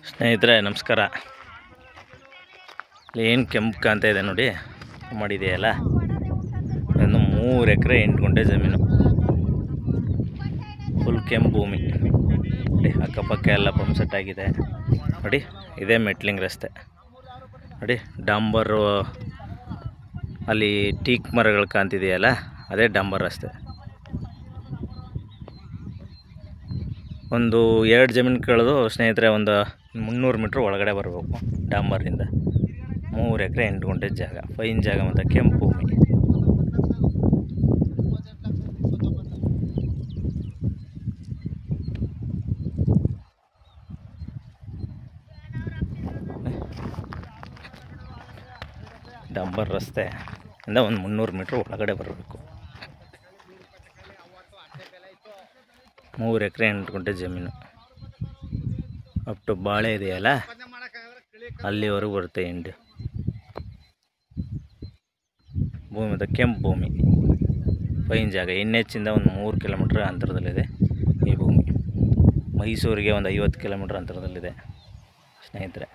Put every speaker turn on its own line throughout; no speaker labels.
ಸ್ನೇಹಿತರೆ ನಮಸ್ಕಾರ. ಇಲ್ಲಿ ಏನು ಕೆಂಪು ಕಾಣ್ತಾ ಇದೆ ನೋಡಿ, ಮಾಡಿದೆಯಲ್ಲ, ಇನ್ನು 3 ಎಕರೆ 8 ಗುಂಟೆ ಜಮೀನು, ಫುಲ್ ಕೆಂಪು ಭೂಮಿ ನೋಡಿ. ಅಕ್ಕಪಕ್ಕ ಎಲ್ಲ ಪಂಪ್ ಸೆಟ್ ಆಗಿದೆ ನೋಡಿ. ಇದೇ ಮೆಟ್ಲಿಂಗ್ ರಸ್ತೆ ನೋಡಿ. ಡಾಂಬರು ಅಲ್ಲಿ ಟೀಕ್ ಮರಗಳು ಕಾಣ್ತಿದೆಯಲ್ಲ, ಅದೇ ಡಾಂಬರ್ ರಸ್ತೆ. ಒಂದು 2 ಜಮೀನು ಕಳೆದು ಸ್ನೇಹಿತರೆ ಒಂದು 300 ಮೀಟ್ರ್ ಒಳಗಡೆ ಬರಬೇಕು ಡಾಂಬರಿಂದ. 3 ಎಕರೆ 8 ಗುಂಟೆ ಜಾಗ, ಫೈನ್ ಜಾಗ ಮತ್ತು ಕೆಂಪು ಭೂಮಿ. ಡಾಂಬರ್ ರಸ್ತೆ ಇಂದ ಒಂದು 300 ಮೀಟ್ರ್ ಒಳಗಡೆ ಬರಬೇಕು. 3 ಎಕರೆ 8 ಗುಂಟೆ ಜಮೀನು. ಅಪ್ ಟು ಬಾಳೆ ಇದೆಯಲ್ಲ, ಅಲ್ಲಿವರೆಗೂ ಬರುತ್ತೆ ಎಂಡು ಭೂಮಿ ಮತ್ತು ಕೆಂಪು ಭೂಮಿ, ಫೈನ್ ಜಾಗ. NH ಒಂದು 3 ಕಿಲೋಮೀಟ್ರ್ ಅಂತರದಲ್ಲಿದೆ ಈ ಭೂಮಿ. ಮೈಸೂರಿಗೆ ಒಂದು 50 ಕಿಲೋಮೀಟ್ರ್ ಅಂತರದಲ್ಲಿದೆ ಸ್ನೇಹಿತರೆ.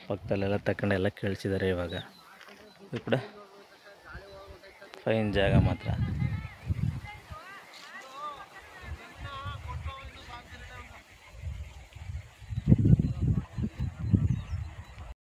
ಪಕ್ಕದಲ್ಲೆಲ್ಲ ತಗೊಂಡೆಲ್ಲ ಕೇಳಿಸಿದ್ದಾರೆ. ಇವಾಗ ಇದು ಕೂಡ ಫೈನ್ ಜಾಗ ಮಾತ್ರ.